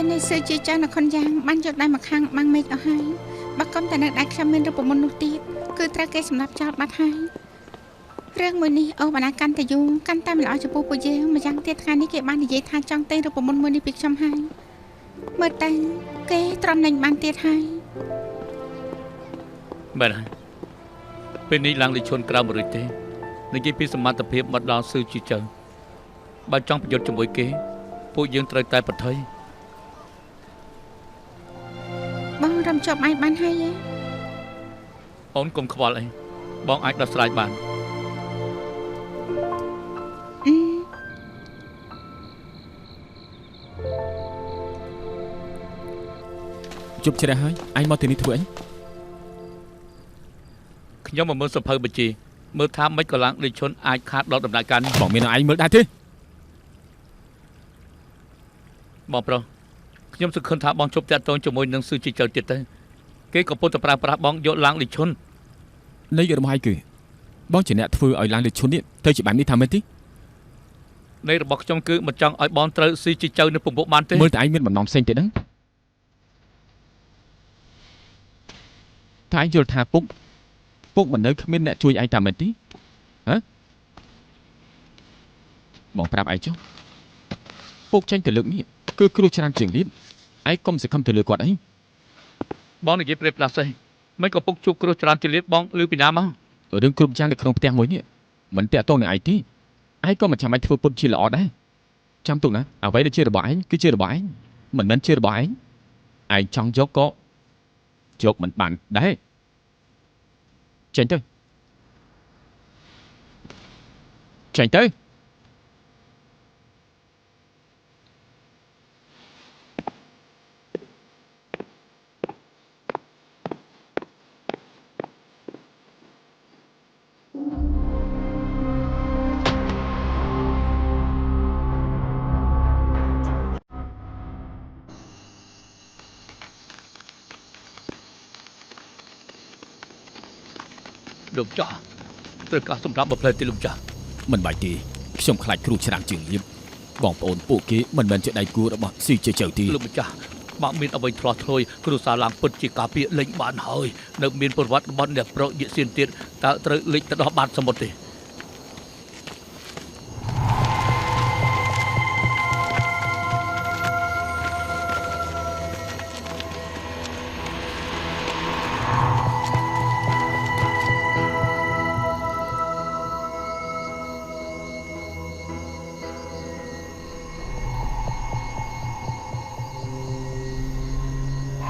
ពេលនេះសឺជាចាស់នៅខុនយ៉ាងបានយកដៃមកខាងបាំងមេឃអស់ហើយបើកុំតែនៅដៃខ្ញុំមានរូបមន្តនោះទៀតគឺត្រូវគេសម្លាប់ចោលបាត់ហើយរឿងមួយនេះអូបណ្ណាកាន់តែយូរកាន់តែមិនល្អចំពោះពួកយើងម្យ៉ាងទៀតថ្ងៃនេះគេបាននិយាយថាចង់តែងរូបមន្តមួយនេះពីខ្ញុំហើយមើលទៅគេត្រង់នឹងបានទៀតហើយមែនហើយពេលនេះឡើងលេខឈុនក្រៅមួយរួចទេនិយាយពីសមត្ថភាពមកដល់ស៊ឺជីចៅបើចង់ប្រយុទ្ធជាមួយគេពួកយើងត្រូវតែប្រថុយបងរំជប់ឯងបានហើយអូនកុំខ្វល់អីបងអាចដោះស្រាយបានជប់ជ្រះហើយឯងមកទីនេះធ្វើអីខ្ញុំមកមើលសភៅបញ្ជីមើលថាមិនក៏ឡើងលេខឈុនអាចខាតដល់ដំណាក់កាលនេះបងមានឯងមើលដែរទេបងប្រុសខ្ញុំសង្ឃឹមថាបងជប់តាក់ទងជាមួយនឹងស៊ឺជីចៅទៀតទៅគេក៏ពុតតែប្រើប្រាស់បងយកឡើងលេខឈុននៃរបស់ឯងគឺបងជាអ្នកធ្វើឲ្យឡើងលេខឈុននេះទៅជាបែបនេះថាមែនទេនៃរបស់ខ្ញុំគឺមិនចង់ឲ្យបងត្រូវស៊ឺជីចៅនៅពងបានទេមើលតែឯងមានបំណងផ្សេងទៀតហ្នឹងតែឯងយល់ថាពុកមិននៅគ្មានអ្នកជួយឯងតាមមែនទេហ៎បងប្រាប់ឯងចុះពុកចេញទៅលើកនេះគឺគ្រូច្រើនជាងទៀតឯងកុំសង្ឃឹមទៅលើគាត់អីបងនិយាយប្រៀបផ្លាស់ស្អីមិនក៏ពុកជួបគ្រោះច្រើនជាទៀតបងឮពីណាមករឿងគ្រប់យ៉ាងនៅក្នុងផ្ទះមួយនេះមិនតាក់ទងនឹងឯងទេឯងក៏មិនចាំបាច់ធ្វើពុតជាល្អដែរចាំទុកណាអ្វីដែលជារបស់ឯងគឺជារបស់ឯងមិនមែនជារបស់ឯងចង់យកក៏យកមិនបានដែរចេញទៅលោកចាស់ត្រូវការសម្រាប់បផ្លែទីលោកចាស់មិនបាច់ទេខ្ញុំខ្លាចគ្រូច្រើនជាងលៀបបងប្អូនពួកគេមិនមែនជាដៃគូរបស់ស៊ីជាចៅទេលោកម្ចាស់បើមានអ្វីឆ្លោះឆ្លួយគ្រូសាឡើងពិតជាការពារលេងបានហើយនៅមានប្រវត្តិរបស់អ្នកប្រយិសៀនទៀតតើត្រូវលេចទៅដល់បាតសមុទ្រទេ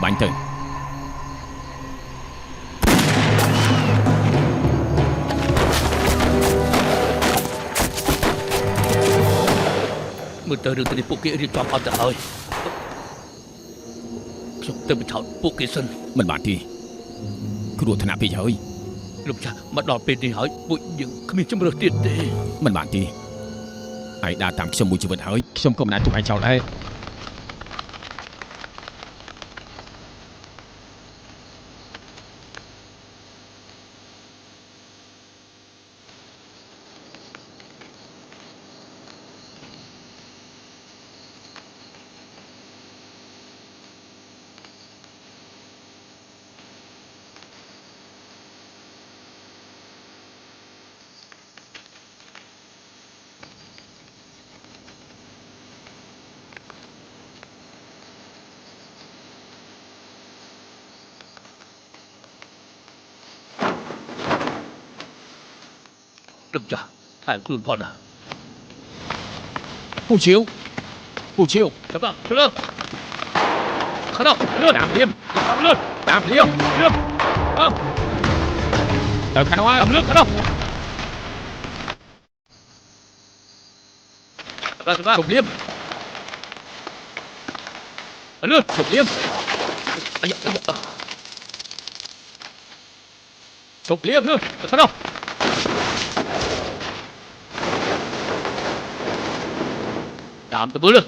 បាញ់ទៅមើលទៅរឿងនេះពួកគេរៀបចំអត់ទៅហើយខ្ញុំទៅបញ្ឆោតពួកគេសិនមិនបានទេគ្រោះថ្នាក់ពេកហើយលោកចាស់មកដល់ពេលនេះហើយពួកយើងគ្មានជំរឿទៀតទេមិនបានទេឯងដើរតាមខ្ញុំមួយជីវិតហើយខ្ញុំក៏មិនអាចទុកឯងចោលដែរលោកចាស់ថែខ្លួនផងណាពូឈៀវចាំដល់ឆ្លើខណោលឿនតាមភ្លាមលឿនទៅខាងនោះលឿនខណោជប់លៀមលឿនជប់លៀមជប់លៀមលឿនខណោតាមទៅលឿន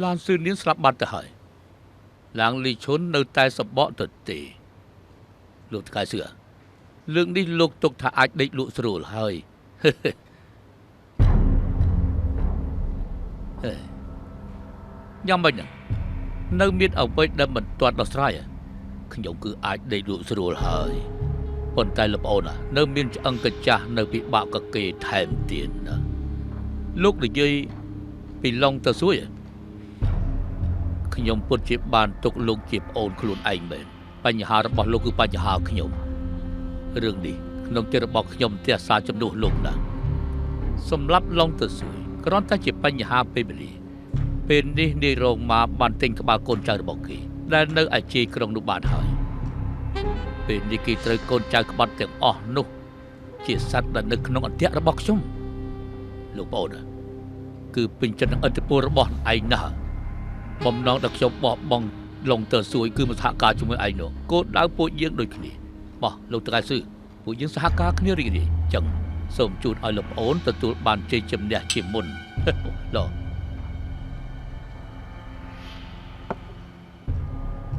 ឡានស៊ឺនៀនស្លាប់បាត់ទៅហើយឡាងលីឈុននៅតែសបកទៅទេលោកតកែសឿលើកនេះលោកទុកថាអាចដេកលក់ស្រួលហើយយ៉ាងម៉េចនៅមានអ្វីដែលមិនទាន់ដោះស្រាយខ្ញុំគឺអាចដេកលក់ស្រួលហើយប៉ុន្តែលោកប្អូននៅមានឆ្អឹងកាចាស់នៅពិបាកកគេថែមទៀតណាលោកនិយាយពីឡុងទៅសួយខ្ញុំពុតជាបានទុកលោកជាប្អូនខ្លួនឯងមែនបញ្ហារបស់លោកគឺបញ្ហាខ្ញុំរឿងនេះក្នុងចិត្តរបស់ខ្ញុំទះសារជំនួសលោកណាសម្រាប់ឡុងទៅសួយគ្រាន់តែជាបញ្ហាពេលវេលាពេលនេះនាយរងមកបានទិញក្បាលកូនចៅរបស់គេដែលនៅឯជ័យក្រុងនោះបានហើយពេលនេះគេត្រូវកូនចៅក្បត់ទាំងអស់នោះជាសត្វដែលនៅក្នុងអន្ទាក់របស់ខ្ញុំលោកប្អូនគឺពេញចិត្តនឹងឥទ្ធិពលរបស់ឯងណាស់បំណងដែលខ្ញុំបោះបង់ឡុងទៅសួយគឺមកសហការជាមួយឯងនោះគោលដៅពួកយើងដូចគ្នាបោះលោកតកែស៊ឺពួកយើងសហការគ្នារីករាយចឹងសូមជូនឲ្យលោកប្អូនទទួលបានជ័យជំនះជាមុនឡោ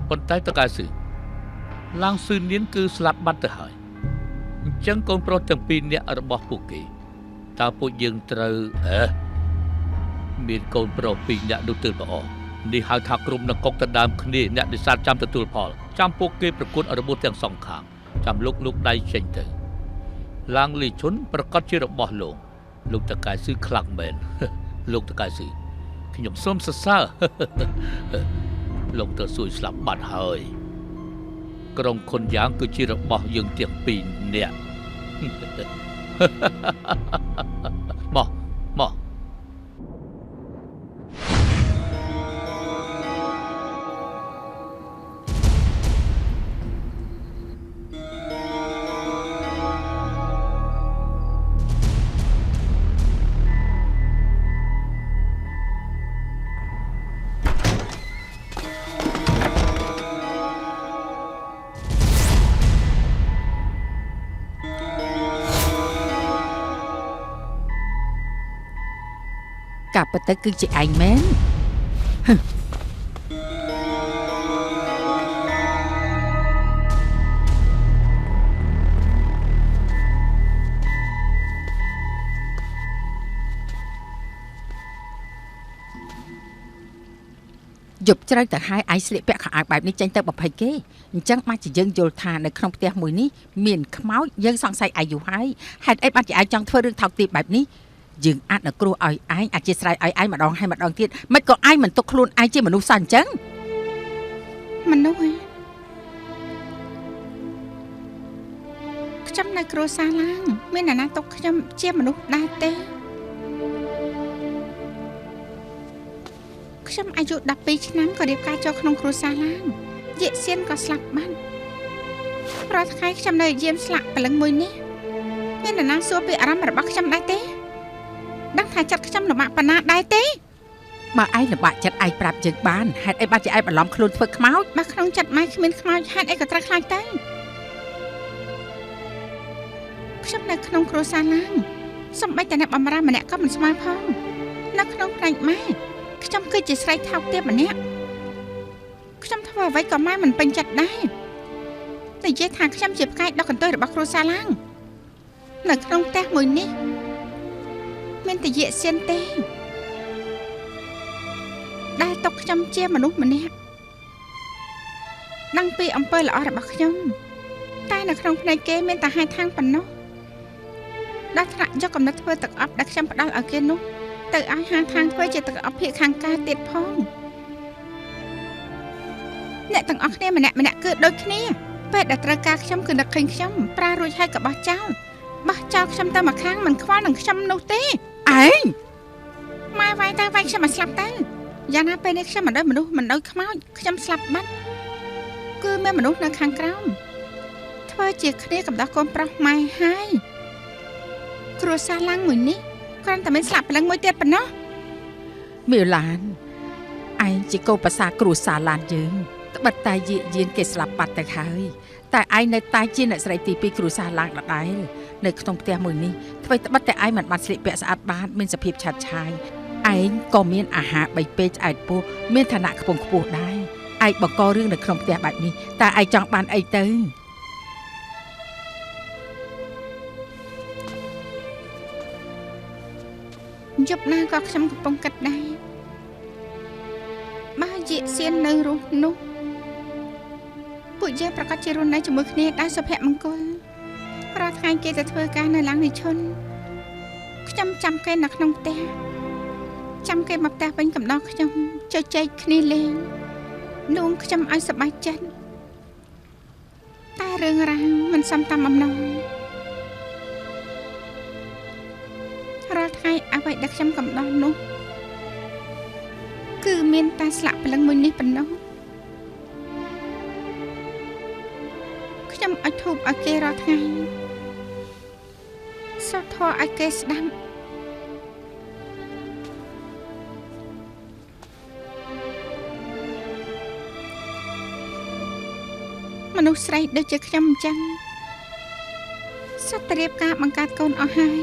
ប៉ុន្តែតកែស៊ឺឡាងស៊ឺនៀនគឺស្លាប់បាត់ទៅហើយអញ្ចឹងកូនប្រុសទាំងពីរនាក់របស់ពួកគេតើពួកយើងត្រូវមានកូនប្រុសពីរនាក់នោះទើបល្អនេះហៅថាក្រុមនឹងកុកទៅដើមគ្នាអ្នកនេសាទចាំទទួលផលចាំពួកគេប្រកួតរបួសទាំងសងខាងចាំលោកដៃចេញទៅឡាងលីឈុនប្រកាសជារបស់លោកតកែស៊ឺខ្លាំងមែនលោកតកែស៊ឺខ្ញុំសូមសរសើរលោកទៅសួយស្លាប់បាត់ហើយក្រុមខុនយ៉ាងគឺជារបស់យើងទាំងពីរនាក់មកកាប់ទៅគឺជាឯងមែនយប់ជ្រៅទៅហើយឯងស្លៀកពាក់ខោអាវបែបនេះចេញទៅប្រភេទគេអញ្ចឹងបានជាយើងយល់ថានៅក្នុងផ្ទះមួយនេះមានខ្មោចយើងសង្ស័យឯងយូរហើយហេតុអីបានជាឯងចង់ធ្វើរឿងថោកទាបបែបនេះយើងអាចនឹងគ្រោះឲ្យឯងអធិស្ឋានឲ្យឯងម្ដងហើយម្ដងទៀតមិនក៏ឯងមិនទុកខ្លួនឯងជាមនុស្សសោះអញ្ចឹងមនុស្សខ្ញុំនៅគ្រួសារឡើងមានអ្នកណាទុកខ្ញុំជាមនុស្សដែរទេខ្ញុំអាយុ12ឆ្នាំក៏រៀបការចូលក្នុងគ្រួសារឡើងយាយសៀនក៏ស្លាប់បាត់រាល់ថ្ងៃខ្ញុំនៅយាមស្លាកព្រលឹងមួយនេះមានអ្នកណាសួរពីអារម្មណ៍របស់ខ្ញុំដែរទេដឹងថាចិត្តខ្ញុំលំបាកប៉ុណ្ណាដែរទេបើឯងលំបាកចិត្តឯងប្រាប់យើងបានហេតុអីបានជាឯងបន្លំខ្លួនធ្វើខ្មោចបើក្នុងចិត្តម៉ែគ្មានខ្មោចហេតុអីក៏ត្រូវខ្លាចទៅខ្ញុំនៅក្នុងគ្រួសារឡើងសំបីតែអ្នកបម្រើម្នាក់ក៏មិនស្មើផងនៅក្នុងផ្នែកម៉ែខ្ញុំគឺជាស្រីថោកទាបម្នាក់ខ្ញុំធ្វើអ្វីក៏ម៉ែមិនពេញចិត្តដែរនិយាយថាខ្ញុំជាផ្កាយដកកន្ទុយរបស់គ្រួសារឡើងនៅក្នុងផ្ទះមួយនេះមានតែយាយសៀនទេដែលទុកខ្ញុំជាមនុស្សម្នាក់ដឹងពីអំពើល្អរបស់ខ្ញុំតែនៅក្នុងភ្នែកគេមានតែហេតុខាងប៉ុណ្ណោះដល់ថ្នាក់យកកំណត់ធ្វើទឹកអប់ដែលខ្ញុំផ្ដាល់ឲ្យគេនោះទៅឲ្យហាងខាងធ្វើជាទឹកអប់ភាគខាងកើតទៀតផងអ្នកទាំងអស់គ្នាម្នាក់គឺដូចគ្នាពេលដែលត្រូវការខ្ញុំគឺនឹកឃើញខ្ញុំប្រារួចហើយក៏បោះចោលខ្ញុំទៅមកខាងមិនខ្វល់នឹងខ្ញុំនោះទេឯងម៉ែវាយខ្ញុំមកស្លាប់ទៅយ៉ាងណាពេលនេះខ្ញុំមិនដូចមនុស្សមិនដូចខ្មោចខ្ញុំស្លាប់បាត់គឺមានមនុស្សនៅខាងក្រោមធ្វើជាគ្នាកំដោះកូនប្រុសម៉ែហើយគ្រួសារឡើងមួយនេះគ្រាន់តែមានស្លាប់ព្រលឹងមួយទៀតប៉ុណ្ណោះមីឡានឯងជាកូនប្រសាគ្រួសារឡានយើងត្បិតតែយានគេស្លាប់បាត់ទៅហើយតែឯងនៅតែជាអ្នកស្រីទី2គ្រួសារឡើងដដែលនៅក្នុងផ្ទះមួយនេះអ្វីត្បិតតែឯងមិនបានស្លៀកពាក់ស្អាតបាតមានសភាពឆើតឆាយ ឯងក៏មានអាហារ3ពេលឆ្អែតពោះមានឋានៈខ្ពង់ខ្ពស់ដែរឯងបង្ករឿងនៅក្នុងផ្ទះបែបនេះតើឯងចង់បានអីទៅយប់ណាក៏ខ្ញុំកំពុងគិតដែរបើជាសៀននៅរស់នោះពួកយើងប្រកាសជារស់នៅជាមួយគ្នាដោយសុភមង្គលរាល់ថ្ងៃគេទៅធ្វើការនៅឡាំងនិឈុនខ្ញុំចាំគេនៅក្នុងផ្ទះចាំគេមកផ្ទះវិញកំដរខ្ញុំជជែកគ្នាលេងនួងខ្ញុំឲ្យសប្បាយចិត្តតែរឿងរ៉ាវមិនសមតាមបំណងរាល់ថ្ងៃអ្វីដែលខ្ញុំកំដរនោះគឺមានតែស្លាកព្រលឹងមួយនេះប៉ុណ្ណោះខ្ញុំឲ្យធូបឲ្យគេរាល់ថ្ងៃសូត្រធម៌ឲ្យគេស្ដាប់មនុស្សស្រីដូចជាខ្ញុំអញ្ចឹងសត្វត្រៀបការបង្កើតកូនអស់ហើយ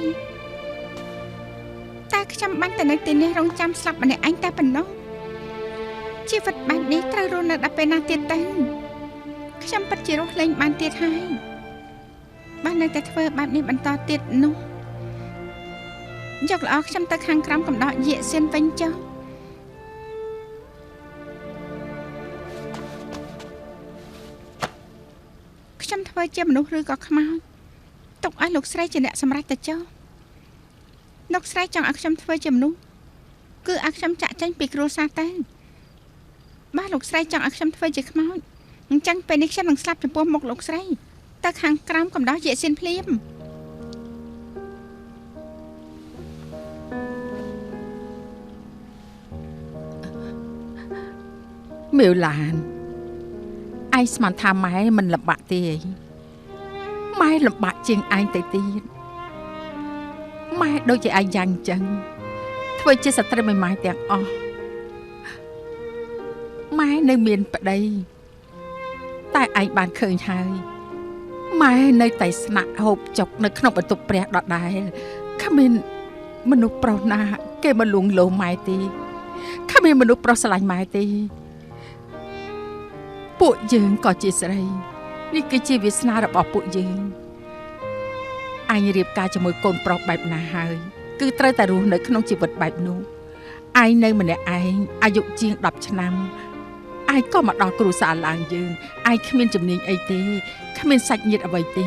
តែខ្ញុំបានតែនៅទីនេះរងចាំស្លាប់ម្នាក់ឯងតែប៉ុណ្ណោះជីវិតបែបនេះត្រូវរស់នៅដល់ពេលណាទៀតទៅខ្ញុំពិតជារស់លែងបានទៀតហើយបាននៅតែធ្វើបែបនេះបន្តទៀតនោះយកល្អខ្ញុំទៅខាងក្រោមកំដរយាកសៀនវិញចុះខ្ញុំធ្វើជាមនុស្សឬក៏ខ្មោចទុកឲ្យលោកស្រីជាអ្នកសម្រេចទៅចុះលោកស្រីចង់ឲ្យខ្ញុំធ្វើជាមនុស្សគឺឲ្យខ្ញុំចាក់ចេញពីគ្រួសារទៅបើលោកស្រីចង់ឲ្យខ្ញុំធ្វើជាខ្មោចអញ្ចឹងពេលនេះខ្ញុំនឹងស្លាប់ចំពោះមុខលោកស្រីទៅខាងក្រោមកំដរយាកសៀនភ្លាមមេវឡានឯងស្មានថាម៉ែមិនលំបាកទេម៉ែលំបាកជាងឯងទៅទៀតម៉ែដូចជាឯងយ៉ាងអញ្ចឹងធ្វើជាស្ត្រីមួយម៉ែទាំងអស់ម៉ែនៅមានប្តីតែឯងបានឃើញហើយម៉ែនៅតែស្នាក់ហូបចុកនៅក្នុងបន្ទប់ព្រះដដែលគ្មានមនុស្សប្រុសណាគេមកលួងលោមម៉ែទេគ្មានមនុស្សប្រុសស្រឡាញ់ម៉ែទេពួកយើងក៏ជាស្រីនេះគឺជាវាសនារបស់ពួកយើងអញរៀបការជាមួយកូនប្រុសបែបណាហើយគឺត្រូវតែរស់នៅក្នុងជីវិតបែបនោះឯងនៅម្នាក់ឯងអាយុជាង10ឆ្នាំឯងក៏មកដល់គ្រួសារឡើងយើងឯងគ្មានជំនាញអីទេគ្មានសាច់ញាតិអ្វីទេ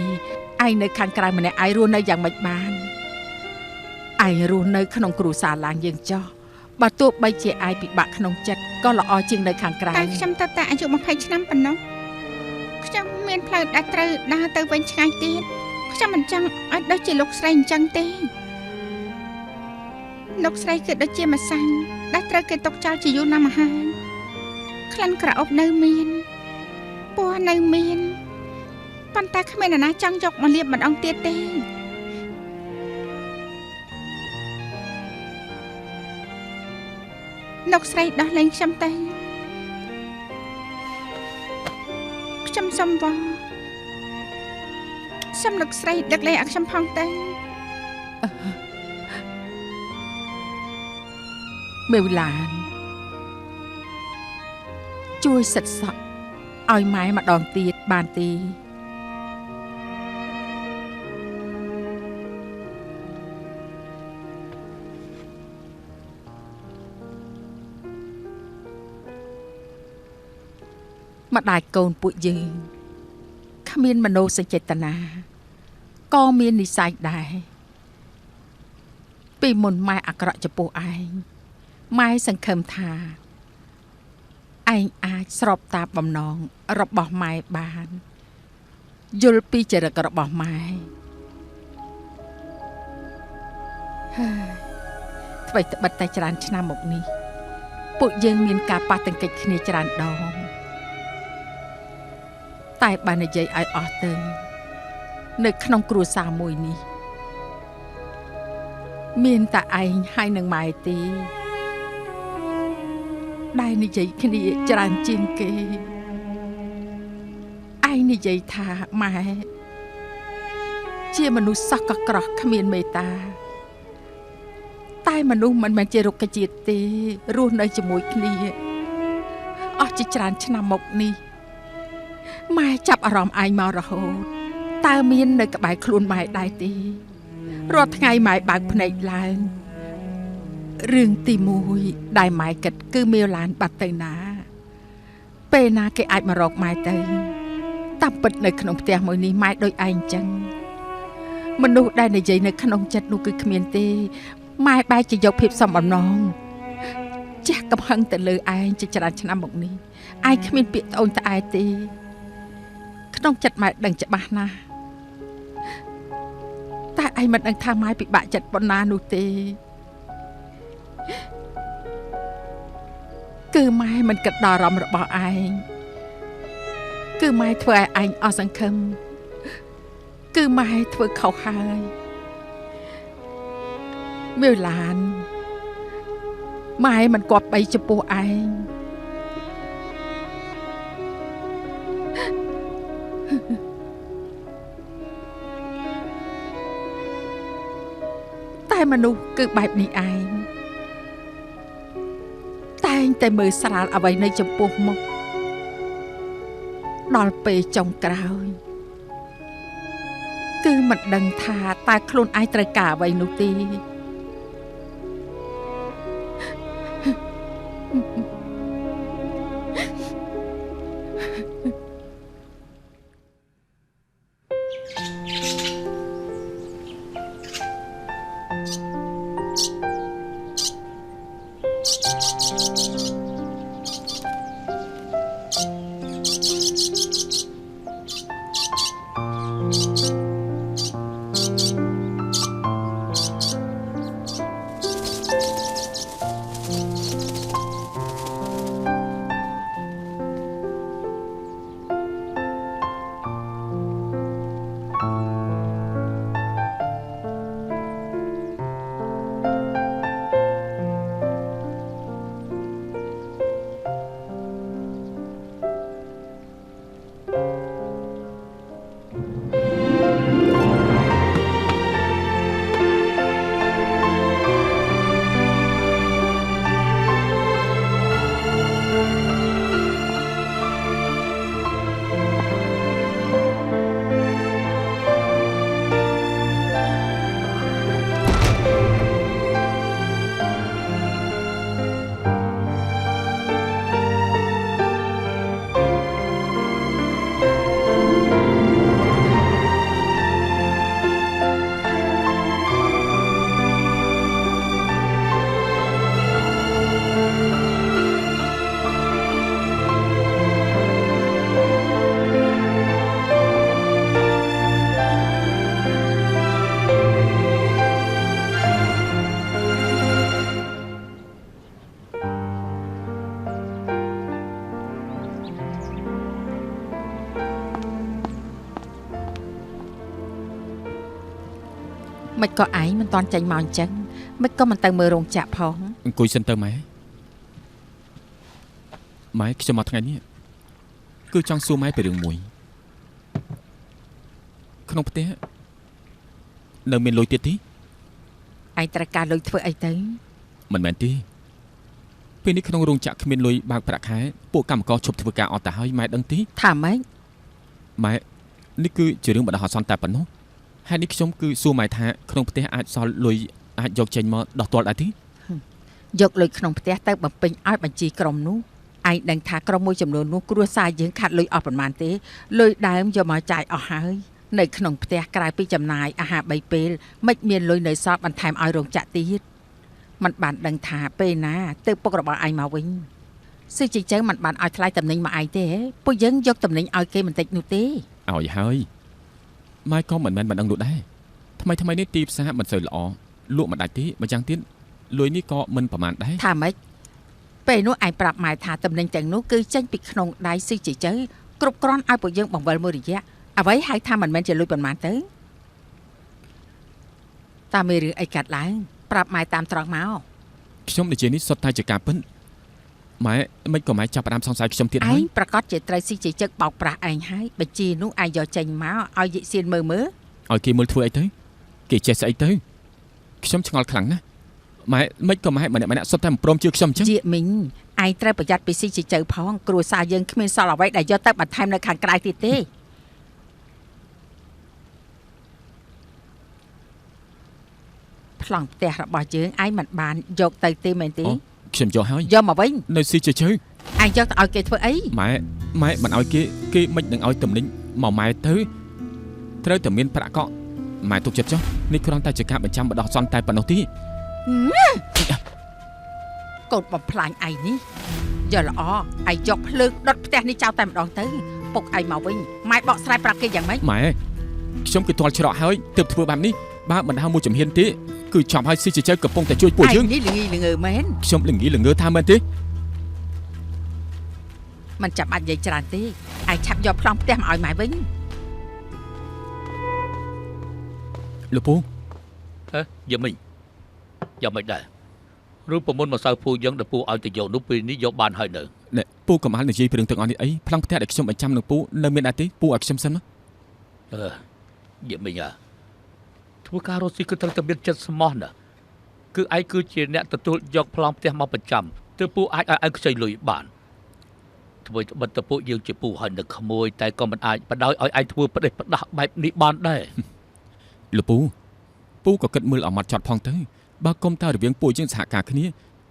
ឯងនៅខាងក្រៅម្នាក់ឯងរស់នៅយ៉ាងម៉េចបានឯងរស់នៅក្នុងគ្រួសារឡើងយើងចោះបើទោះបីជាឯងពិបាកក្នុងចិត្តក៏ល្អជាងនៅខាងក្រៅតែខ្ញុំទៅតែអាយុ20ឆ្នាំប៉ុណ្ណោះខ្ញុំមានផ្លូវដែលត្រូវដើរទៅវិញឆ្ងាយទៀតខ្ញុំមិនចង់ឲ្យដូចជាលោកស្រីអញ្ចឹងទេលោកស្រីគឺដូចជាម្សៅដែលត្រូវគេទុកចោលជាយូរណាស់មកហើយក្លិនក្រអូបនៅមានពណ៌នៅមានប៉ុន្តែគ្មាននរណាចង់យកមកលាបម្ដងទៀតទេលោកស្រីដោះលែងខ្ញុំទៅខ្ញុំសុំវល់សុំលោកស្រីដឹកលែងឲ្យខ្ញុំផងទៅមេវឡានជួយសិតសក់ឲ្យម៉ែម្ដងទៀតបានទេម្ដាយកូនពួកយើងគ្មានមនោសញ្ចេតនាក៏មាននិស្ស័យដែរពីមុនម៉ែអាក្រក់ចំពោះឯងម៉ែសង្ឃឹមថាឯងអាចស្របតាមបំណងរបស់ម៉ែបានយល់ពីចរិតរបស់ម៉ែថ្មីត្បិតតែច្រើនឆ្នាំមកនេះពួកយើងមានការប៉ះទង្គិចគ្នាច្រើនដងតែបាននិយាយឲ្យអស់ទៅនៅក្នុងគ្រួសារមួយនេះមានតែឯងហើយនឹងម៉ែទេដែលនិយាយគ្នាច្រើនជាងគេឯងនិយាយថាម៉ែជាមនុស្សសោះកក្រោះគ្មានមេត្តា តែមនុស្សមិនមែនជារុក្ខជាតិទេរស់នៅជាមួយគ្នាអស់ជាច្រើនឆ្នាំមកនេះម៉ែចាប់អារម្មណ៍ឯងមករហូតតើមាននៅក្បែរខ្លួនម៉ែដែរទេរាល់ថ្ងៃម៉ែបើកភ្នែកឡើងរឿងទី1ដែលម៉ែគិតគឺមីវឡានបាត់ទៅណាពេលណាគេអាចមករកម៉ែទៅតាមពិតនៅក្នុងផ្ទះមួយនេះម៉ែដូចឯងចឹងមនុស្សដែលនិយាយនៅក្នុងចិត្តនោះគឺគ្មានទេម៉ែបែរជាយកភាពសំបំណងចេះកំហឹងទៅលើឯងជាច្រើនឆ្នាំមកនេះឯងគ្មានពាក្យត្អូញត្អែទេក្នុងចិត្តម៉ែដឹងច្បាស់ណាស់តែឯងមិនដឹងថាម៉ែពិបាកចិត្តប៉ុណ្ណានោះទេគឺម៉ែមិនគិតដល់អារម្មណ៍របស់ឯងគឺម៉ែធ្វើឲ្យឯងអស់សង្ឃឹមគឺម៉ែធ្វើខុសហើយមីវឡានម៉ែមិនគប្បីចំពោះឯងតែមនុស្សគឺបែបនេះឯងតែងតែមើលស្រាលអ្វីនៅចំពោះមុខដល់ពេលចុងក្រោយគឺមិនដឹងថាតើខ្លួនឯងត្រូវការអ្វីនោះទេមិនក៏ឯងមិនតន់ចេញមកអញ្ចឹងមិនក៏មិនទៅមើលរោងចក្រផងអង្គុយសិនទៅម៉ែខ្ញុំមកថ្ងៃនេះគឺចង់សួរម៉ែពីរឿងមួយក្នុងផ្ទះនៅមានលុយទៀតទេឯងត្រូវការលុយធ្វើអីទៅមិនមែនទេពេលនេះក្នុងរោងចក្រគ្មានលុយបើកប្រាក់ខែពួកកម្មករឈប់ធ្វើការអត់ទៅហើយម៉ែដឹងទេថាម៉េចម៉ែនេះគឺជារឿងបណ្ដោះអាសន្នតែប៉ុណ្ណោះហើយនេះខ្ញុំគឺសួរម៉ែថាក្នុងផ្ទះអាចសល់លុយអាចយកចេញមកដោះទាល់ដែរទេយកលុយក្នុងផ្ទះទៅបំពេញឲ្យបញ្ជីក្រុមនោះឯងដឹងថាក្រុមមួយចំនួននោះគ្រួសារយើងខាត់លុយអស់ប្រមាណទេលុយដើមយកមកចាយអស់ហើយនៅក្នុងផ្ទះក្រៅពីចំណាយអាហារ3ពេលមិនមានលុយនៅសល់បន្ថែមឲ្យរោងចក្រទៀតมันបានដឹងថាពេលណាទៅពុករបស់ឯងមកវិញស៊ឺជីចៅมันបានឲ្យថ្លៃតំណែងមកឯងទេពួកយើងយកតំណែងឲ្យគេបន្តិចនោះទេឲ្យហើយម៉ែក៏មិនមែនមិនដឹងនោះដែរថ្មីនេះទីផ្សារមិនសូវល្អលក់មិនដាច់ទេម្យ៉ាងទៀតលុយនេះក៏មិនប្រមាណដែរថាម៉េចពេលនោះឯងប្រាប់ម៉ែថាតំណែងទាំងនោះគឺចេញពីក្នុងដៃស៊ឺជីចៅគ្រប់គ្រាន់ឲ្យពួកយើងបង្វិលមួយរយៈអ្វីហៅថាមិនមែនជាលុយប៉ុន្មានទៅតាមមានរឿងអីកាត់ឡើងប្រាប់ម៉ែតាមត្រង់មកខ្ញុំនិយាយនេះសុទ្ធតែជាការពិតម៉ែមិនក៏ម៉ែចាប់ផ្ដើមសង្ស័យខ្ញុំទៀតហើយឯងប្រកាសជាត្រូវស៊ីជីចឹកបោកប្រាស់ឯងហើយបញ្ជីនោះឯងយកចេញមកឲ្យយិសៀនមើលឲ្យគេមើលធ្វើអីទៅគេចេះស្អីទៅខ្ញុំឆ្ងល់ខ្លាំងណាស់ ម៉ែមិនក៏ម៉ែម្នាក់សុទ្ធតែមិនព្រមជឿខ្ញុំអញ្ចឹង ជាមីងឯងត្រូវប្រយ័ត្នពីស៊ីជីជើផងគ្រួសារយើងគ្មានសល់អ្វីដែលយកទៅបន្ថែមនៅខាងក្រៅទៀតទេប្លង់ផ្ទះរបស់យើងឯងមិនបានយកទៅទេមែនទេ ខ្ញុំយកហើយ យកមកវិញ នៅស៊ីជើ ឯងយកទៅឲ្យគេធ្វើអី ម៉ែមិនឲ្យគេមិននឹងឲ្យតំណែងមកម៉ែទៅត្រូវតែមានប្រាក់កក់ម៉ែទុកចិត្តចុះនេះគ្រាន់តែជាការបញ្ចាំបដោះសន្នតែប៉ុណ្ណោះទេ កូនបំផ្លាញឯងនេះយកល្អឯងយកភ្លើងដុតផ្ទះនេះចោលតែម្ដងទៅពុកឯងមកវិញម៉ែបកស្រាយប្រាប់គេយ៉ាងម៉េច ម៉ែខ្ញុំគឺទាល់ច្រកហើយទើបធ្វើបែបនេះបើមិនហៅមួយជំហានទេគឺចាប់ឲ្យស៊ីជើកំពុងតែជួយពួកយើង នេះល្ងីល្ងើមែន ខ្ញុំល្ងីល្ងើថាមែនទេ មិនចាំបាច់និយាយច្រើនទេឯងឆាប់យកប្លង់ផ្ទះមកឲ្យម៉ែវិញ លោកពូ ហ៎យ៉ាមិញយ៉ាងមិនដែរឬប្រមុនមកសៅពូយើងដល់ពូឲ្យទៅយកនោះពេលនេះយកបានហើយនៅ នេះពូកំអាលនិយាយពីរឿងទាំងអស់នេះអីប្លង់ផ្ទះដែលខ្ញុំបញ្ចាំនឹងពូនៅមានដែរទេពូឲ្យខ្ញុំសិនមក យ៉ាមិញធ្វើការរស់ស៊ីគឺត្រូវតែមានចិត្តស្មោះណាគឺឯងគឺជាអ្នកទទួលយកប្លង់ផ្ទះមកប្រចាំទើបពូអាចឲ្យឯងខ្ចីលុយបានធ្វើត្បិតតែពួកយើងជាពូហើយនឹកក្មួយតែក៏មិនអាចបដ ாய் ឲ្យឯងធ្វើប្រទេសប្រដាស់បែបនេះបានដែរ លោកពូក៏គិតមើលឲ្យម៉ត់ចត់ផងទៅបើគុំតើរវាងពូយើងសហការគ្នា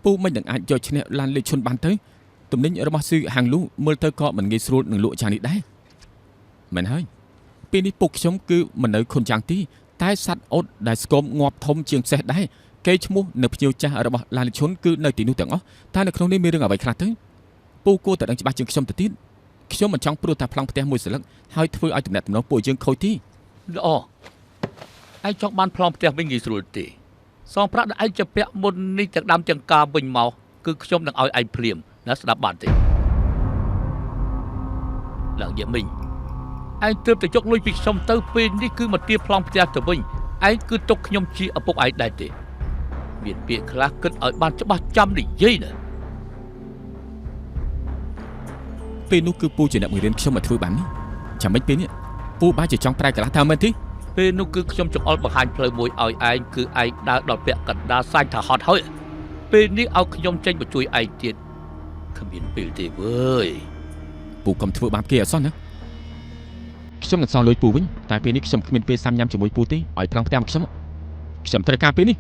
ពូមិននឹងអាចយកឈ្នះឡានលេខឈុនបានទៅទំនិញរបស់ស៊ឺហាងលូមើលទៅក៏មិនងាយស្រួលនឹងលក់យ៉ាងនេះដែរមិនហើយពេលនេះពុកខ្ញុំគឺមិននៅខុនយ៉ាងទីតែសัตว์អូតដែលស្គមងាប់ធំជាងផ្សេះដែរគេឈ្មោះនៅភ្ញៀវចាស់របស់ឡានលេខឈុនគឺនៅទីនោះទាំងអស់តែនៅក្នុងនេះមានរឿងអ្វីខ្លះទៅពូគួរតែដឹងច្បាស់ជាងខ្ញុំទៅទៀតខ្ញុំមិនចង់ព្រោះតែប្លង់ផ្ទះមួយស្លឹកហើយធ្វើឲ្យតំណែងតំណងពួកយើងខូចទី ល្អឯងចង់បានប្លង់ផ្ទះវិញងាយស្រួលទេសងប្រាក់ដែលឯងจะពាក់មុននេះទាំងដាំទាំងការវិញមកគឺខ្ញុំនឹងឲ្យឯងភ្លាមណាស្ដាប់បានទេឡើងយ៉ាមិញឯងទើបតែយកលុយពីខ្ញុំទៅពេលនេះគឺមកទាប្លង់ផ្ទះទៅវិញឯងគឺទុកខ្ញុំជាឪពុកឯងដែរទេមានពាក្យខ្លះគិតឲ្យបានច្បាស់ចាំនិយាយណា ពេលនោះគឺពូជាអ្នកបង្រៀនខ្ញុំមកធ្វើបាននេះចាំមិនពេលនេះពូបាជាចង់ប្រែកន្លះថាមែនទេ ពេលនោះគឺខ្ញុំចង្អុលបង្ហាញផ្លូវមួយឲ្យឯងគឺឯងដើរដល់ពាក់កណ្ដាលសាច់ថាហត់ហើយពេលនេះឲ្យខ្ញុំចេញមកជួយឯងទៀតគ្មានពេលទេវើយ ពូកុំធ្វើបាបគេអត់សោះណាខ្ញុំនឹងសងលុយពូវិញតែពេលនេះខ្ញុំគ្មានពេលសាំញ៉ាំជាមួយពូទេឲ្យប្រងផ្ទះមកខ្ញុំត្រូវការពេលនេះ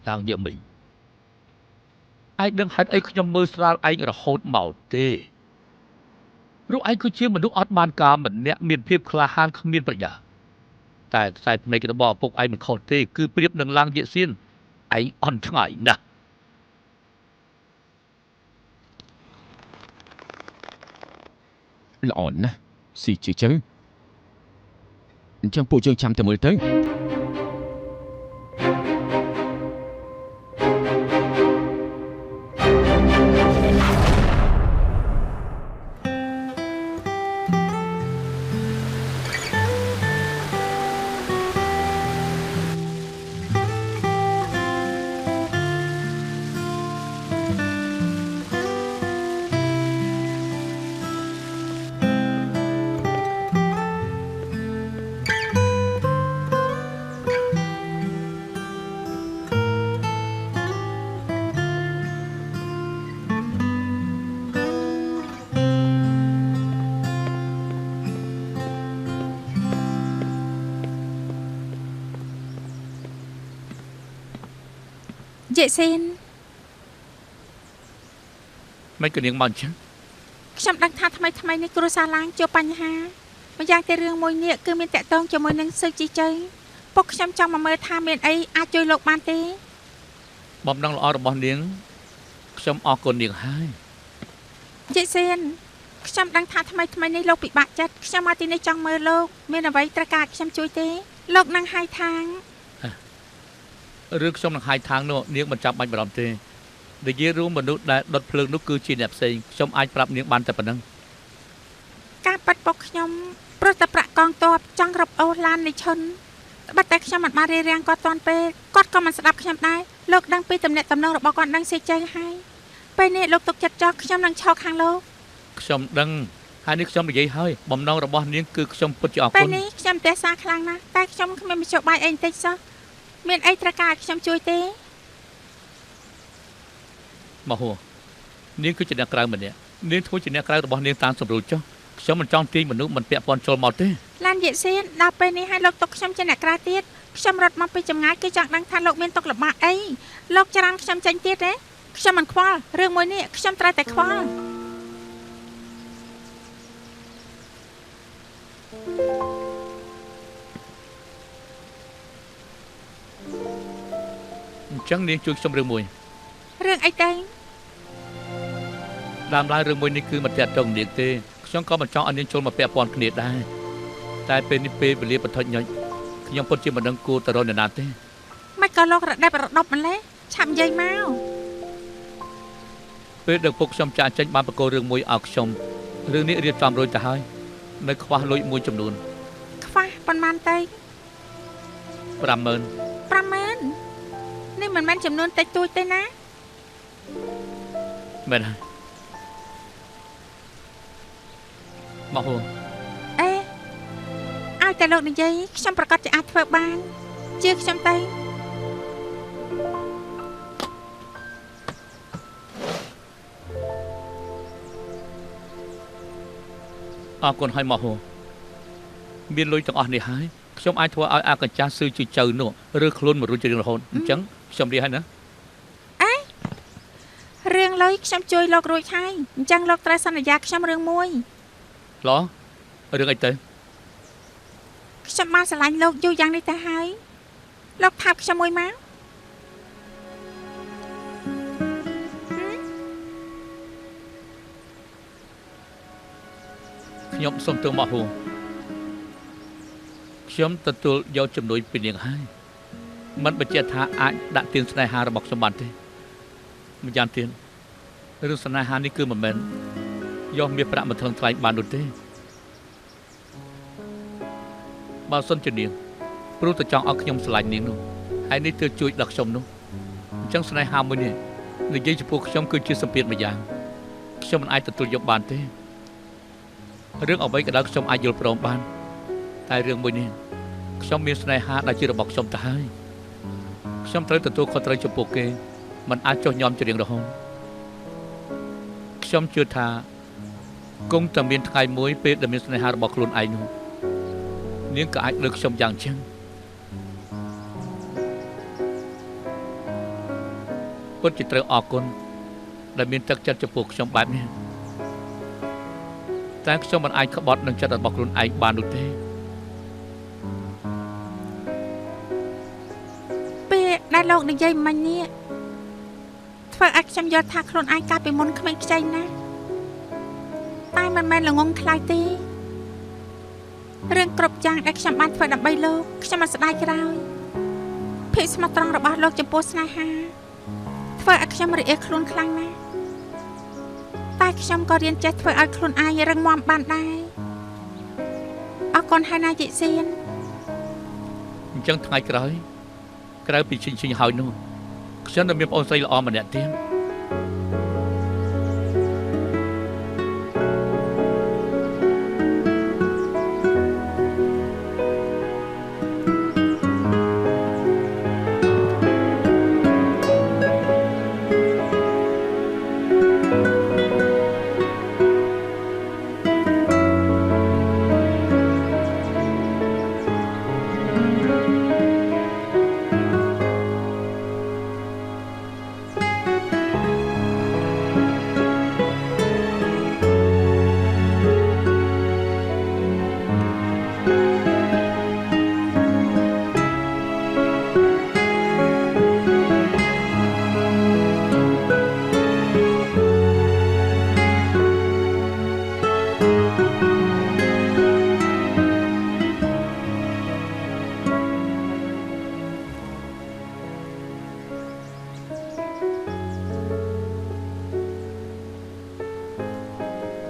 ឡើងយ៉ាមិញឯងដឹងហេតុអីខ្ញុំមើលស្រាលឯងរហូតមកទេព្រោះឯងគឺជាមនុស្សអត់បានការម្នាក់មានភាពក្លាហានគ្មានប្រញាប់តែខ្សែភ្នែករបស់ឪពុកឯងមិនខុសទេគឺប្រៀបនឹងឡើងយាសៀនឯងអន់ថ្ងៃណាស់ ល្អណាស់ស៊ីជឿជើអញ្ចឹងពួកយើងចាំតែមើលទៅ យេស៊ីន មិនក៏នាងមកអញ្ចឹង ខ្ញុំដឹងថាថ្មីនេះគ្រួសារឡើងជួបបញ្ហាម្យ៉ាងតែរឿងមួយនេះគឺមានតាក់ទងជាមួយនឹងស៊ឺជីជ័យពុកខ្ញុំចង់មកមើលថាមានអីអាចជួយលោកបានទេ បំណងល្អរបស់នាងខ្ញុំអរគុណនាងហើយ យេស៊ីនខ្ញុំដឹងថាថ្មីនេះលោកពិបាកចិត្តខ្ញុំមកទីនេះចង់មើលលោកមានអ្វីត្រូវការខ្ញុំជួយទេលោកនឹងហាយថាង រឿងខ្ញុំនឹងហាយທາງនោះនាងមិនចាំបាច់បារម្ភទេនិយាយរួមមនុស្សដែលដុតភ្លើងនោះគឺជាអ្នកផ្សេងខ្ញុំអាចប្រាប់នាងបានតែប៉ុណ្ណឹង ការប៉ັດពុកខ្ញុំព្រោះតែប្រាក់កងតបចង់រឹបអូសឡាននៃឈុនត្បិតតែខ្ញុំមិនបានរៀបរៀងគាត់តាន់ពេលគាត់ក៏មិនស្ដាប់ខ្ញុំដែរលោកដឹងពីទំនាក់ទំនងរបស់គាត់នឹងសេចក្ដីហើយពេលនេះលោកទុកចិត្តចោលខ្ញុំនឹងឈរខាងលោក ខ្ញុំដឹងហើយនេះខ្ញុំនិយាយហើយបំណងរបស់នាងគឺខ្ញុំពិតជាអរ ពេល គុណ នេះខ្ញុំទះសារខ្លាំងណាស់តែខ្ញុំគ្មានមធ្យោបាយអីបន្តិចសោះមានអីត្រូវការឲ្យខ្ញុំជួយទេ មកហួរនាងគឺជាអ្នកក្រៅម្នាក់នាងធ្វើជាអ្នកក្រៅរបស់នាងតាមសម្រួលចុះខ្ញុំមិនចង់ទាញមនុស្សមិនពាក់ព័ន្ធចូលមកទេ ឡានយេសៀនដល់ពេលនេះឲ្យលោកទុកខ្ញុំជាអ្នកក្រៅទៀតខ្ញុំរត់មកពីចម្ងាយគឺចង់ដឹងថាលោកមានទុកលំបាកអីលោកចរានខ្ញុំចេញទៀតទេខ្ញុំមិនខ្វល់រឿងមួយនេះខ្ញុំត្រូវតែខ្វល់ អញ្ចឹងនាងជួយខ្ញុំរឿងមួយ រឿងអីទៅ ដើមឡើយរឿងមួយនេះគឺមិនតាក់ទងនាងទេខ្ញុំក៏មិនចង់ឲ្យនាងចូលមកពាក់ព័ន្ធគ្នាដែរតែពេលនេះពេលវេលាបន្តិចញ៉ុចខ្ញុំពិតជាមិនដឹងគួរទៅរកអ្នកណាទេ មិនក៏លោករដែបរដប់ម្លេះឆាប់និយាយមក ពេលដែលពុកខ្ញុំចាក់ចេញបានបកគោរឿងមួយឲ្យខ្ញុំរឿងនេះរៀបចំរួចទៅហើយនៅខ្វះលុយមួយចំនួន ខ្វះប៉ុន្មានទៅ 50000 50000នេះមិនមែនចំនួនតិចតួចទេណា មែនហើយមកហួរ អេឲ្យតែលោកនិយាយខ្ញុំប្រកាសជាអាចធ្វើបានជឿខ្ញុំទៅ អរគុណហើយមកហួរមានលុយទាំងអស់នេះហើយខ្ញុំអាចធ្វើឲ្យអាកញ្ចាស់ស៊ឺជួយចៅនោះឬខ្លួនមករួចជារៀងរហូតអញ្ចឹងខ្ញុំរៀបហើយណា រឿងលុយខ្ញុំជួយលោករួចហើយអញ្ចឹងលោកត្រូវសន្យាខ្ញុំរឿងមួយ ល្អរឿងអីទៅ ខ្ញុំបានស្រឡាញ់លោកយូរយ៉ាងនេះទៅហើយលោកថើបខ្ញុំមួយមក ខ្ញុំសូមទោសមកហួរខ្ញុំទទួលយកជំនួយពីនាងហើយមិនបញ្ជាក់ថាអាចដាក់ទានស្នេហារបស់ខ្ញុំបានទេម្យ៉ាងទៀតរឿងស្នេហានេះគឺមិនមែនយកមាសប្រាក់មកថ្លឹងថ្លែងបាននោះទេបើសិនជានាងព្រោះតែចង់ឲ្យខ្ញុំស្រឡាញ់នាងនោះហើយនេះទើបជួយដល់ខ្ញុំនោះអញ្ចឹងស្នេហាមួយនេះនិយាយចំពោះខ្ញុំគឺជាសម្ពាធមួយយ៉ាងខ្ញុំមិនអាចទទួលយកបានទេរឿងអ្វីក៏ដោយខ្ញុំអាចយល់ព្រមបានតែរឿងមួយនេះខ្ញុំមានស្នេហាដែលជារបស់ខ្ញុំទៅហើយខ្ញុំត្រូវទទួលខុសត្រូវចំពោះគេមិនអាចចុះញោមច្រៀងរហូតខ្ញុំជឿថាគង់តែមានថ្ងៃមួយពេលដែលមានស្នេហារបស់ខ្លួនឯងនោះនាងក៏អាចលើកខ្ញុំយ៉ាងចឹងពិតជាត្រូវអរគុណដែលមានទឹកចិត្តចំពោះខ្ញុំបែបនេះតែខ្ញុំមិនអាចក្បត់នឹងចិត្តរបស់ខ្លួនឯងបាននោះទេ ពេលដែលលោកនិយាយមិញនេះធ្វើឲ្យខ្ញុំយល់ថាខ្លួនឯងកាលពីមុនក្មេងខ្ចីណាស់តែមិនមែនល្ងងខ្លៅទេរឿងគ្រប់យ៉ាងដែលខ្ញុំបានធ្វើដើម្បីលោកខ្ញុំមិនស្ដាយក្រោយភាពស្មោះត្រង់របស់លោកចំពោះស្នេហាធ្វើឲ្យខ្ញុំរអៀលខ្លួនខ្លាំងណាស់តែខ្ញុំក៏រៀនចេះធ្វើឲ្យខ្លួនឯងរឹងមាំបានដែរអរគុណហើយណាយិសៀន អញ្ចឹងថ្ងៃក្រោយក្រៅពីឈិញហើយនោះខ្ញុំនឹងមានប្អូនស្រីល្អម្នាក់ទៀត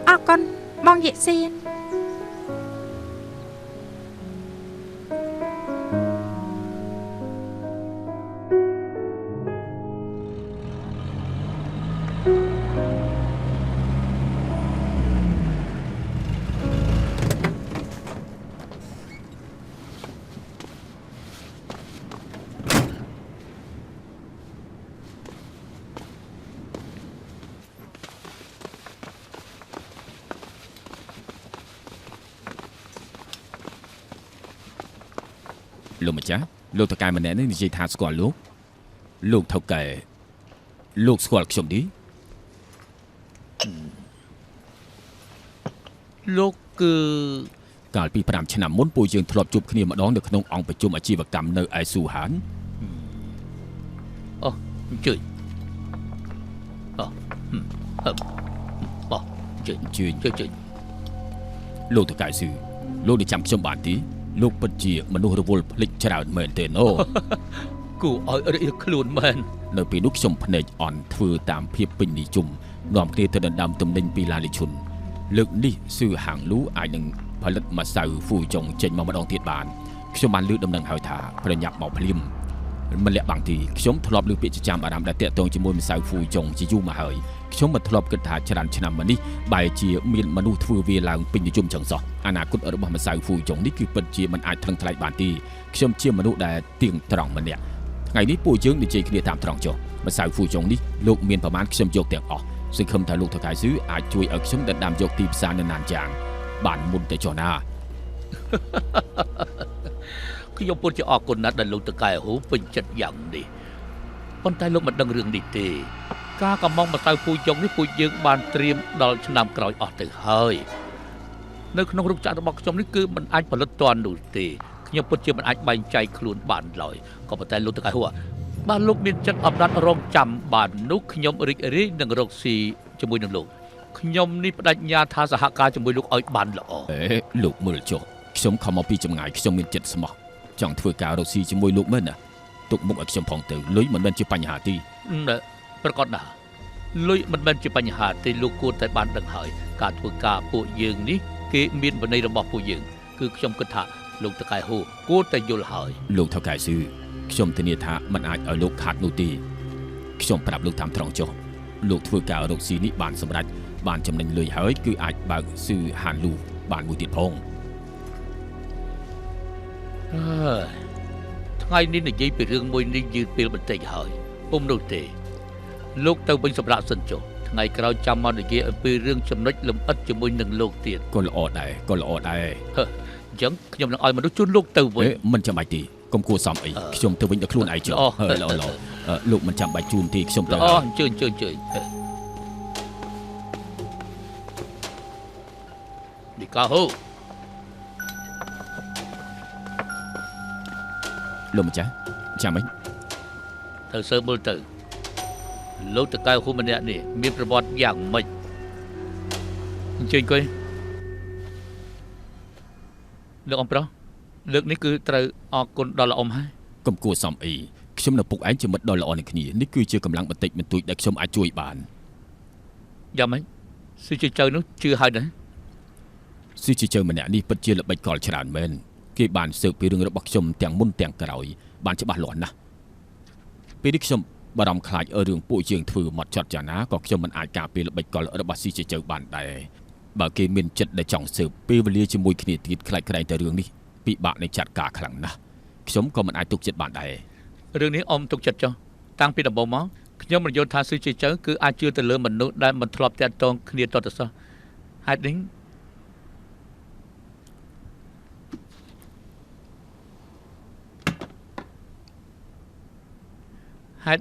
អរគុណបងយិសៀន អ លោកម្ចាស់លោកតកែម្នាក់នេះនិយាយថាស្គាល់លោកថៅកែលោកស្គាល់ខ្ញុំទេ លោកគឺ កាលពី5ឆ្នាំមុនពួកយើងធ្លាប់ជួបគ្នាម្ដងនៅក្នុងអង្គប្រជុំអាជីវកម្មនៅឯស៊ូហាន អូអញ្ជើញជើញ លោកតកែស៊ឺលោកได้ចាំខ្ញុំបានទេលោកពិតជាមនុស្សរវល់ភ្លេចច្រើនមែនទេណូ គូឲ្យរៀកខ្លួនមែន នៅពេលនោះខ្ញុំភ្នែកអន់ធ្វើតាមភាពពេញនិយមនាំគ្នាទៅដណ្ដើមទំនិញពីឡាលីឈុនលើកនេះស៊ឺហាងលូអាចនឹងផលិតម្សៅហ្វូចុងចេញមកម្ដងទៀតបានខ្ញុំបានលើកដំណឹងហើយថាប្រញាប់មកភ្លាមមិនលាក់បាំងទីខ្ញុំធ្លាប់លើកពាក្យចាំអារ៉ាមដែលតាក់ទងជាមួយម្សៅហ្វូចុងជាយូរមកហើយខ្ញុំមិនធ្លាប់គិតថាច្រើនឆ្នាំមកនេះបែរជាមានមនុស្សធ្វើវាឡើងពេញនិយមចឹងសោះអនាគតរបស់ម្សៅហ្វូចុងនេះគឺពិតជាមិនអាចថ្លឹងថ្លែងបានទេខ្ញុំជាមនុស្សដែលទៀងត្រង់ម្នាក់ថ្ងៃនេះពួកយើងនិយាយគ្នាតាមត្រង់ចុះម្សៅហ្វូចុងនេះលោកមានប្រមាណខ្ញុំយកទាំងអស់សង្ឃឹមថាលោកថកែស៊ឺអាចជួយឲ្យខ្ញុំដណ្ដើមយកទីផ្សារនៅណានយ៉ាងបានមុនទៅចុះណា ខ្ញុំពិតជាអរគុណណាស់ដែលលោកតកែហ៊ូពេញចិត្តយ៉ាងនេះប៉ុន្តែលោកមិនដឹងរឿងនេះទេការកំងម្សៅពូជុងនេះពួកយើងបានត្រៀមដល់ឆ្នាំក្រោយអស់ទៅហើយនៅក្នុងរូបចក្ររបស់ខ្ញុំនេះគឺមិនអាចផលិតទាន់នោះទេខ្ញុំពិតជាមិនអាចបែងចែកខ្លួនបានឡើយក៏ប៉ុន្តែលោកតកែហ៊ូបាទលោកមានចិត្តអំណត់រងចាំបាននោះខ្ញុំរីករាយនឹងរកស៊ីជាមួយនឹងលោកខ្ញុំនេះបដិញ្ញាថាសហការជាមួយលោកឲ្យបានល្អ លោកមើលចុះខ្ញុំខំមកពីចម្ងាយខ្ញុំមានចិត្តស្មោះចង់ធ្វើការរកស៊ីជាមួយលោកមែនណាទុកមុខឲ្យខ្ញុំផងទៅលុយមិនមែនជាបញ្ហាទេ ប្រកបណាស់លុយមិនមែនជាបញ្ហាទេលោកគួរតែបានដឹងហើយការធ្វើការពួកយើងនេះគេមានវិន័យរបស់ពួកយើងគឺខ្ញុំគិតថាលោកតកែហ៊ូគួរតែយល់ហើយ លោកថៅកែស៊ឺខ្ញុំធានាថាមិនអាចឲ្យលោកខាត់នោះទេខ្ញុំប្រាប់លោកតាមត្រង់ចុះលោកធ្វើការរកស៊ីនេះបានសម្រេចបានចំណេញលុយហើយគឺអាចបើកស៊ឺហានលូបានមួយទៀតផង ថ្ងៃនេះនិយាយពីរឿងមួយនេះយឺតពេលបន្តិចហើយពុំនោះទេលោកទៅវិញសម្រាប់សិនចុះថ្ងៃក្រោយចាំមកនិយាយអំពីរឿងចំណុចលម្អិតជាមួយនឹងលោកទៀត ក៏ល្អដែរក៏ល្អដែរ អញ្ចឹងខ្ញុំនឹងឲ្យមនុស្សជូនលោកទៅវិញ មិនចាំបាច់ទេកុំគួរសមអីខ្ញុំទៅវិញដល់ខ្លួនឯងចុះល្អលោកមិនចាំបាច់ជូនទេខ្ញុំទៅ អូអញ្ជើញនេះកាហូ លោកម្ចាស់ចាំមិន ទៅសើមើលទៅលោកតកែហ៊ូម្នាក់នេះមានប្រវត្តិយ៉ាងម៉េចអញ្ជើញគួយលោកអំប្រុសលើកនេះគឺត្រូវអរគុណដល់លោកអ៊ំហើយក ុំគួរសមអីខ្ញុំនៅពុកឯងជាមិត្តដ៏ល្អនឹងគ្នានេះគឺជាកម្លាំងបន្តិចបន្តួចដែលខ្ញុំអាចជួយបាន យ៉ាងម៉េចស៊ឺជាចៅនោះជឿហើយដែរ ស៊ីជីជើម្នាក់នេះពិតជាល្បិចកលច្រើនមែនគេបានស៊ើបពីរឿងរបស់ខ្ញុំទាំងមុនទាំងក្រោយបានច្បាស់លាស់ណាស់ពេលនេះខ្ញុំបារម្ភខ្លាចរឿងពួកយើងធ្វើមកចត់យ៉ាងណាក៏ខ្ញុំមិនអាចការពារល្បិចកលរបស់ស៊ីជីជើបានដែរបើគេមានចិត្តដែលចង់ស៊ើបពេលវេលាជាមួយគ្នាទៀតខ្លាចក្រែងតែរឿងនេះពិបាកនឹងចាត់ការខ្លាំងណាស់ខ្ញុំក៏មិនអាចទុកចិត្តបានដែរ រឿងនេះអ៊ំទុកចិត្តចុះតាំងពីដំបូងមកខ្ញុំមិនយល់ថាស៊ឺជាចៅគឺអាចជឿទៅលើមនុស្សដែលមិនធ្លាប់តាក់ទងគ្នាតទៅសោះហេតុ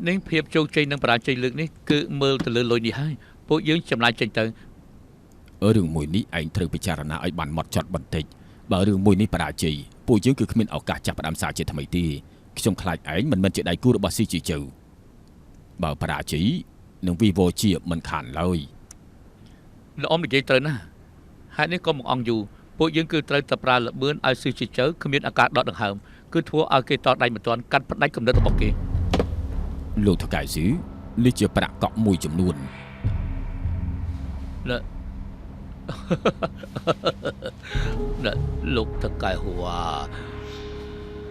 នេះភាពជោគជ័យនិងបរាជ័យលើកនេះគឺមើលទៅលើលុយនេះហើយពួកយើងចំណាយចេញទៅ រឿងមួយនេះឯងត្រូវពិចារណាឲ្យបានម៉ត់ចត់បន្តិចបើរឿងមួយនេះបរាជ័យពួកយើងគឺគ្មានឱកាសចាប់ផ្ដើមសារជាថ្មីទេខ្ញុំខ្លាចឯងមិនមែនជាដៃគូរបស់ស៊ីជីជើបើបរាជ័យនឹងវិវរជាមិនខានឡើយ លោកអ៊ំនិយាយត្រូវណាស់ហេតុនេះក៏មកអង្គយូរពួកយើងគឺត្រូវតែប្រើលបឿនឲ្យស៊ឺជាចៅគ្មានឱកាសដកដង្ហើមគឺធ្វើឲ្យគេតដៃមិនទាន់កាត់ផ្ដាច់គំនិតរបស់គេ លោកថកែស៊ឺនេះជាប្រាក់កក់មួយចំនួន លោកតកែហ៊ូ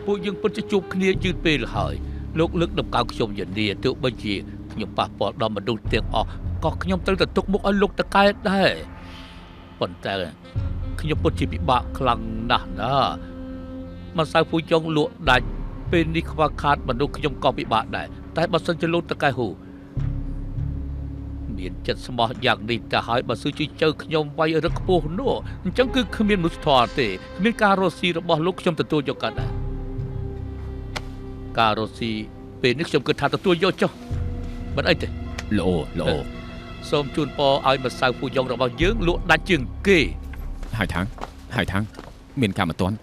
ពួកយើងពិតជាជួបគ្នាយឺតពេលហើយលោកលើកដំណើរខ្ញុំយានាទោះបីជាខ្ញុំប៉ះពាល់ដល់មនុស្សទាំងអស់ក៏ខ្ញុំត្រូវតែទុកមុខឲ្យលោកតកែដែរប៉ុន្តែខ្ញុំពិតជាពិបាកខ្លាំងណាស់ណាម្សៅពូចុងលក់ដាច់ពេលនេះខ្វះខាតមនុស្សខ្ញុំក៏ពិបាកដែរតែបើសិនជាលោកតកែហ៊ូមានចិត្តស្មោះយ៉ាងនេះទៅហើយបើស៊ឺជីចៅខ្ញុំវាយរឹកខ្ពស់នោះអញ្ចឹងគឺគ្មានមនុស្សធម៌ទេគ្មានការរស់ស៊ីរបស់លោកខ្ញុំទទួលយកកាត់ដែរ ការរស់ស៊ីពេលនេះខ្ញុំគិតថាទទួលយកចុះមិនអីទេ ល្អ សូមជូនពរឲ្យម្សៅពូយ៉ងរបស់យើងលក់ដាច់ជាងគេ ហើយថាងមានការមិនទាន់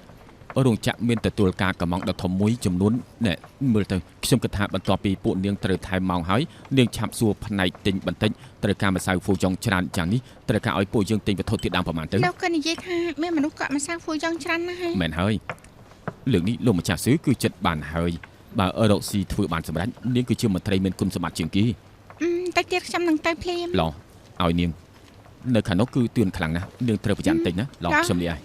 រោងចក្រមានទទួលការកម្មង់ដ៏ធំមួយចំនួនណែមើលទៅខ្ញុំគិតថាបន្ទាប់ពីពួកនាងត្រូវថែមម៉ោងហើយនាងឆាប់សួរផ្នែកទិញបន្តិចត្រូវការម្សៅហ្វូយ៉ងច្រើនយ៉ាងនេះត្រូវការឲ្យពួកយើងទិញវត្ថុធាតុដើមប្រមាណទៅ លោកក៏និយាយថាមានមនុស្សកក់ម្សៅហ្វូយ៉ងច្រើនណាស់ហើយ មែនហើយលើកនេះលោកម្ចាស់ស៊ឺគឺចិត្តបានហើយបើរកស៊ីធ្វើបានសម្រេចនាងគឺជាមន្ត្រីមានគុណសម្បត្តិជាងគេ តែទៀតខ្ញុំនឹងទៅភ្លាម ឡោឲ្យនាងនៅខាងនោះគឺទឿនខ្លាំងណាស់នាងត្រូវប្រយ័ត្នតិចណាឡោខ្ញុំលាហើយ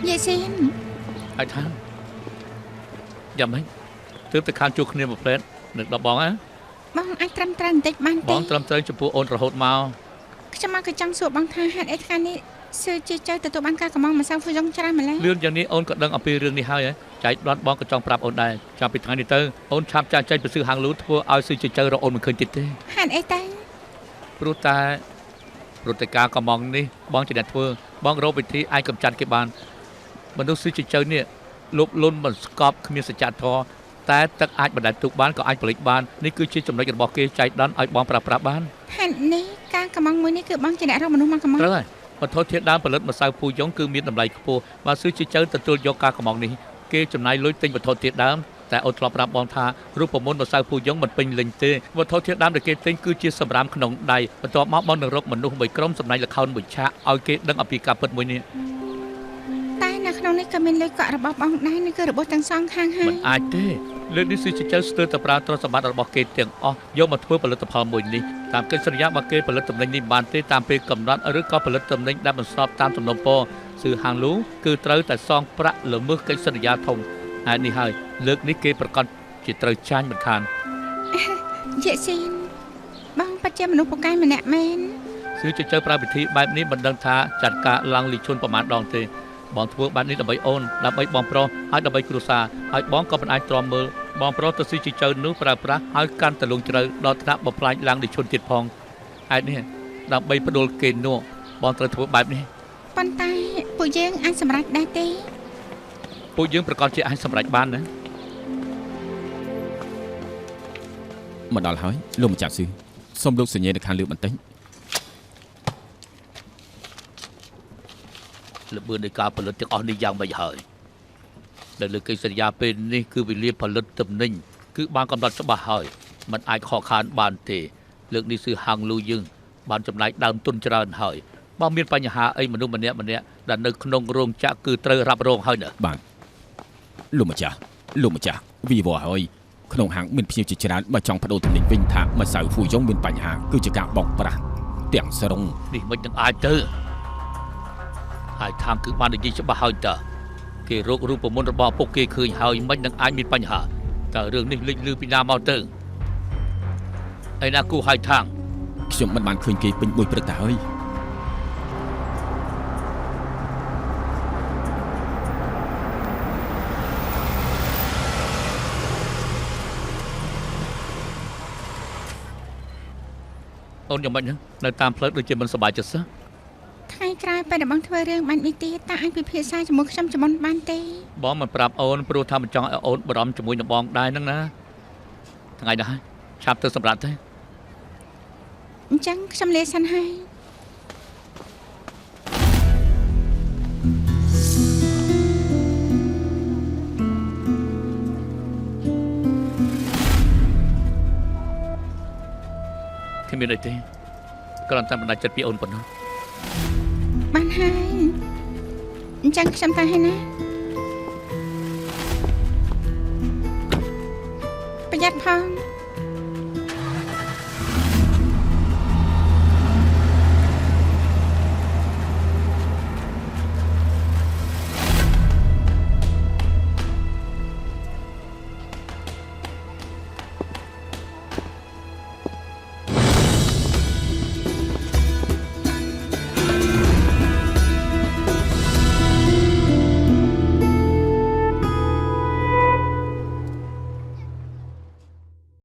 យាយស៊ីន ហើយថាយ៉ាងម៉េចទើបតែខានជួបគ្នាមួយផ្លែតនឹងដល់បងហ៎ បងអាចត្រឹមត្រូវបន្តិចបាន ប ទេ ងត្រឹមត្រូវចំពោះអូនរហូតមក ខ្ញុំមកក៏ចង់សួរបងថាហេតុអីថ្ងៃនេះស៊ឺជាចៅទទួលបានការកម្មង់ម្សៅហ្វូយ៉ងច្រើនម្ល៉េះ លឿនយ៉ាងនេះអូនក៏ដឹងអំពីរឿងនេះហើយហ៎ចែកដាត់បងក៏ចង់ប្រាប់អូនដែរចាប់ពីថ្ងៃនេះទៅអូនឆាប់ចាក់ចែកទៅស៊ឺហាងលូធ្វើឲ្យស៊ឺជាចៅរកអូនមិនឃើញទៀតទេ ហេតុអីទៅ ព្រោះតែការកម្មង់នេះបងជាអ្នកធ្វើបងរកវិធីអាចកម្ចាត់គេបានមនុស្សស៊ឺជាចៅនេះលោភលន់មិនស្កប់គ្មានសច្ចធម៌តែទឹកអាចបណ្ដែតទុកបានក៏អាចបលិចបាននេះគឺជាចំណុចរបស់គេចែកដាន់ឲ្យបងប្រើប្រាស់បាន ហេតុនេះការកម្មង់មួយនេះគឺបងជាអ្នករកមនុស្សមកកម្មង់ ត្រូវហើយវត្ថុធាតុដើមផលិតម្សៅពូយ៉ងគឺមានតម្លៃខ្ពស់បើស៊ឺជាចៅទទួលយកការកម្មង់នេះគេចំណាយលុយទិញវត្ថុធាតុដើមតែអូនធ្លាប់ប្រាប់បងថារូបមន្តម្សៅពូយ៉ងមិនពេញលេញទេវត្ថុធាតុដើមដែលគេទិញគឺជាសម្រាមក្នុងដៃបន្ទាប់មកបងនឹងរកមនុស្សមួយក្រុមសម្ដែងល្ខោនមួយឆាកឲ្យគេដឹងអំពីការពិតមួយនេះ តែនៅក្នុងនេះក៏មានលេខកក់របស់បងដែរនេះគឺរបស់ទាំងសងខាងហើ មិន យ អាចទេលើកនេះស៊ឺជាចៅស្ទើរតែប្រើទ្រព្យសម្បត្តិរបស់គេទាំងអស់យកមកធ្វើផលិតផលមួយនេះតាមកិច្ចសន្យាបើគេផលិតទំនិញនេះបានទេតាមពេលកំណត់ឬក៏ផលិតទំនិញដែលមិនស្របតាមទំនំពរស៊ឺហាងលូគឺត្រូវតែសងប្រាក់ល្មើសកិច្ចសន្យាធំហើយនេះហើយលើកនេះគេប្រកាសជាត្រូវចាញ់មិនខាន យាយស៊ីនបងពិតជាមនុស្សពូកែម្នាក់មែន ស៊ឺជាចៅប្រើវិធីបែបនេះមិនដឹងថាចាត់ការឡើងលីឈុនប្រមាណដងទេបងធ្វើបែបនេះដើម្បីអូនដើម្បីបងប្រុសហើយដើម្បីគ្រួសារហើយបងក៏មិនអាចទ្រាំមើលបងប្រុសទៅស៊ឺជាចៅនោះប្រើប្រាស់ហើយកាន់តលងជ្រៅដល់ថ្នាក់បំផ្លាញឡើងលីឈុនទៀតផងហេតុនេះដើម្បីផ្ដួលគេនោះបងត្រូវធ្វើបែបនេះ ប៉ុន្តែពួកយើងអាចសម្រេចដែរទេ ពួកយើងប្រកាសជាអាចសម្រេចបានណា មកដល់ហើយលោកម្ចាស់ស៊ឺសូមលោកសញ្ញានៅខាងលើបន្តិច ល្បឿននៃការផលិតទាំងអស់នេះយ៉ាងម៉េចហើយដែលលើកិច្ចសន្យាពេលនេះគឺវេលាផលិតទំនិញគឺបានកំណត់ច្បាស់ហើយមិនអាចខកខានបានទេលើកនេះស៊ឺហាងលូយើងបានចំណាយដើមទុនច្រើនហើយបើមានបញ្ហាអីមនុស្សម្នាក់ដែលនៅក្នុងរោងចក្រគឺត្រូវរ៉ាប់រងហើយណា បាទលោកម្ចាស់វីវហើយក្នុងហាងមានភ្ញៀវជាច្រើនបើចង់បដូរទំនិញវិញថាម្សៅហ្វូយ៉ងមានបញ្ហាគឺជាការបោកប្រាស់ទាំងស្រុង នេះមិននឹងអាចទៅហើយខាងគឺបាននិយាយច្បាស់ហើយតើគេរករូបមន្តរបស់ពុកគេឃើញហើយមិននឹងអាចមានបញ្ហាតើរឿងនេះលេចលឺពីណាមកទៅឯណាគូហើយខាង ខ្ញុំមិនបានឃើញគេពេញមួយព្រឹកទៅហើយ អូនយ៉ាងម៉េចហ្នឹងនៅតាមផ្លូវដូចជាមិនសប្បាយចិត្តសោះ ថ្ងៃក្រោយពេលដែលបងធ្វើរឿងបាននេះទៀតតើអាចពិភាក្សាជាមួយខ្ញុំជាមុនបានទេ បងមិនប្រាប់អូនព្រោះថាមិនចង់ឲ្យអូនបារម្ភជាមួយនឹងបងដែរហ្នឹងណាថ្ងៃនេះឆាប់ទៅសម្រាប់ទៅ អញ្ចឹងខ្ញុំលាសិនហើយ គ្មានអីទេគ្រាន់តែបណ្ដាច់ចិត្តពីអូនប៉ុណ្ណោះ បានហើយអញ្ចឹងខ្ញុំទៅហើយណាប្រយ័ត្នផង